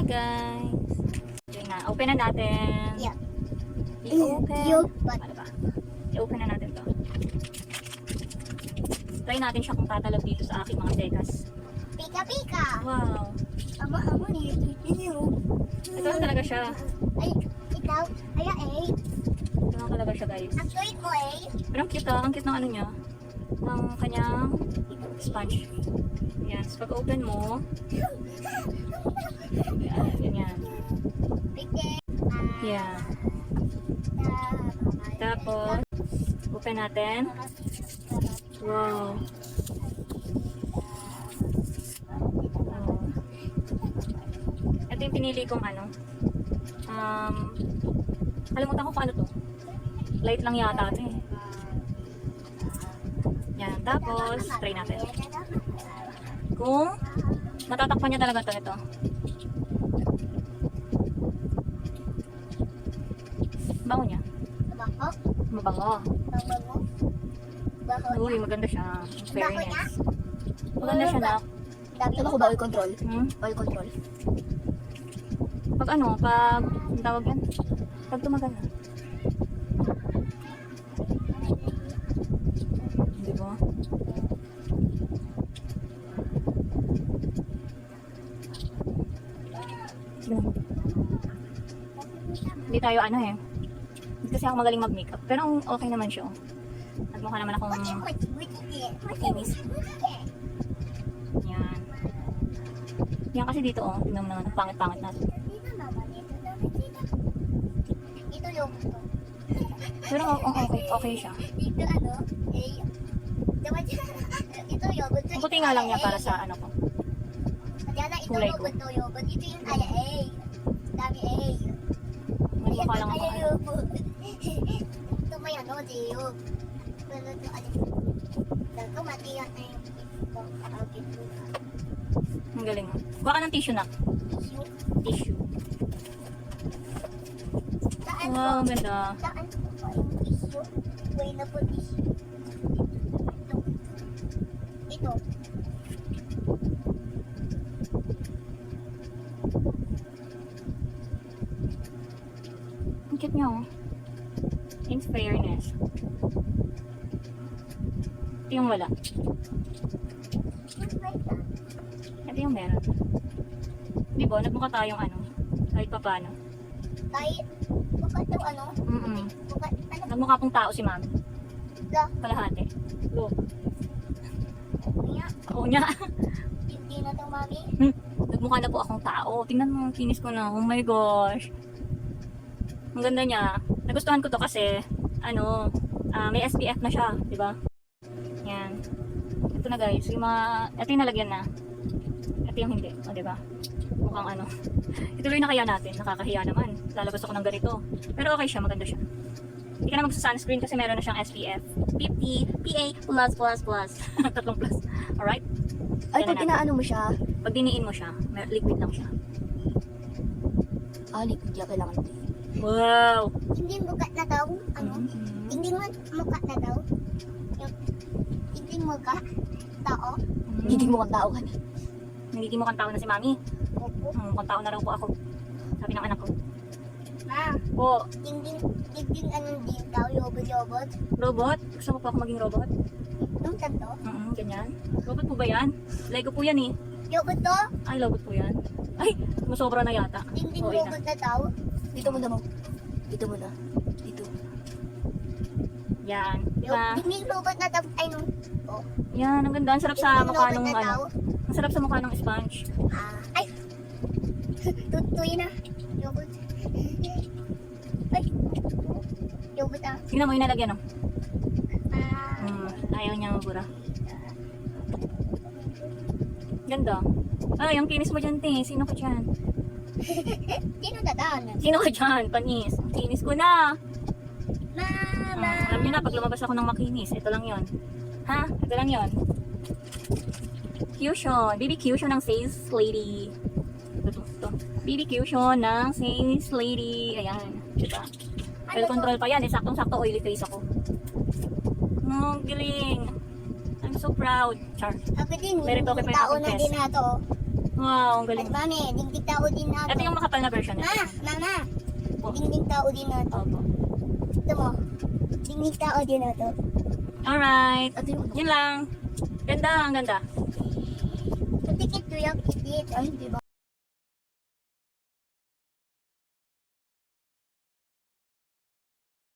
Hi guys! Yun na, open na natin. Yeah. I-open. Ano ba? I-open na natin to. Try natin siya kung tatalab dito sa aking mga tekas. Pika pika. Wow! Ama ni. Ito lang talaga siya. Ay, ikaw. Ay, Ito lang talaga siya guys. ang sweet mo Pero ang cute ang cute ng ano niya. Ng kanyang sponge. Yan. So pag open mo, yan. Pike. Yan. Tapos, open natin. Wow. Ito yung pinili kong ano. Kalimutan ko kung ano to. Light lang yata ito eh. Yan. Tapos, try natin. Kung matatakpan niya talaga to ito. Bango niya. Bako. Mabango. Bago. Bago. Uy, maganda siya. Bako Fairness. niya. Maganda siya na. Dami Tama ko ba oil control? Hmm? Oil control. Pag ano, pag ang tawag yan? Pag tumagal na. Di ba? Sige na. Hindi tayo ano eh. Hindi kasi ako magaling mag-makeup. Pero okay naman siya. Oh. At mukha naman akong makinis. Yan. Yan kasi dito oh. Tingnan mo naman. Ang pangit-pangit natin. Ito yung Pero okay siya. dito ano, eh, dapat ito yogurt. Ang puti nga lang niya para sa ano ko. Diyan ito kulay ko. yogurt. Ito yung kaya eh. Dami eh. Nagmukha lang ako. Kaya Ano. yogurt. Ito may ano, diyo. Pero ito ano. Ito matiyak na yung Ang galing oh. Kuha ka ng tissue na. Tissue. Saan Wow, ang ganda. Saan po ba yung issue? Way na po issue. Ito. Ito. Ang cute niya oh. In fairness. Ito yung wala. What's like that? Ito yung meron. Di ba? Nagmukha tayong ano. Kahit pa paano. Kahit, bukat yung ano? Bukat, ano Nagmukha pong tao si mami. ba? Kalahati. Look. Kaya, Oo niya. hindi na itong mami. Nagmukha na po akong tao. Tingnan mo, ang kinis ko na. Oh my gosh. Ang ganda niya. Nagustuhan ko to kasi, ano, may SPF na siya. Di ba? Yan. Ito na guys. Yung mga, ito yung nalagyan na. Ito yung hindi. O, di ba? Mukhang ano. Ituloy na kaya natin. Nakakahiya naman. Lalabas ako ng ganito. Pero okay siya. Maganda siya. Hindi ka na magsa-sunscreen kasi meron na siyang SPF. 50 PA+++. Tatlong plus. Alright? Ay, Yan pag na natin. inaano mo siya, Pag diniin mo siya, liquid lang siya. liquid yan kailangan. Wow! Hindi bukat na daw. Ano? Mhm. Hindi mo mukat na daw. Yung, hindi mukat. Tao. Hindi mo kang tao ka na. Nagiging mukhang tao na si mami. Opo. Mukhang tao na raw po ako. Sabi ng anak ko. Ma, Po, dingding anong din daw, yobot. robot? Gusto mo po ako maging robot? Yung tanto. Ganyan. Robot po ba yan? Lego po yan eh. Yobot to, Ay, robot po yan. Ay, masobra na yata. dingding Oo, yun robot na daw. Dito mo na mo. Dito mo na. Dito. Yan. Di ba? Dingding robot na daw. Ay, nung, oh. Yan, ang ganda. Ang sarap sa Dingding mukha robot ng na daw. ano. Ang sarap sa mukha ng sponge. Ay! Tutuloy na. Yogurt. Ay! Yogurt ah. Tingnan mo yung nalagyan oh. Ah. Ayaw niya mabura. Ganda. Ay, ang kinis mo dyan, te. Sino ka dyan? Sino dadaan? Sino ka dyan? Panis. Ang kinis ko na. Mama! Alam niyo na, pag lumabas ako ng makinis, ito lang yon. Ha? Ito lang yon. Cushion. BB Cushion ng Sales Lady. Ito. BB Cushion ng Sales Lady. Ayan. Diba? Oil control pa yan. Saktong-sakto oily face ako. Ang galing. I'm so proud. Char. Ako din, Very talky pa yung tao aking na face. din na to. Wow, ang At galing. mami, dingding tao din na Ito to. yung makapal na version Ma, nito. mama, Oh. dingding tao din na to. Opo. Ito mo, dingding tao din na to. Alright. Ito yung ano. Yun lang. Ganda, ang ganda. Tikit ko yung tikit. Ay, hindi ba?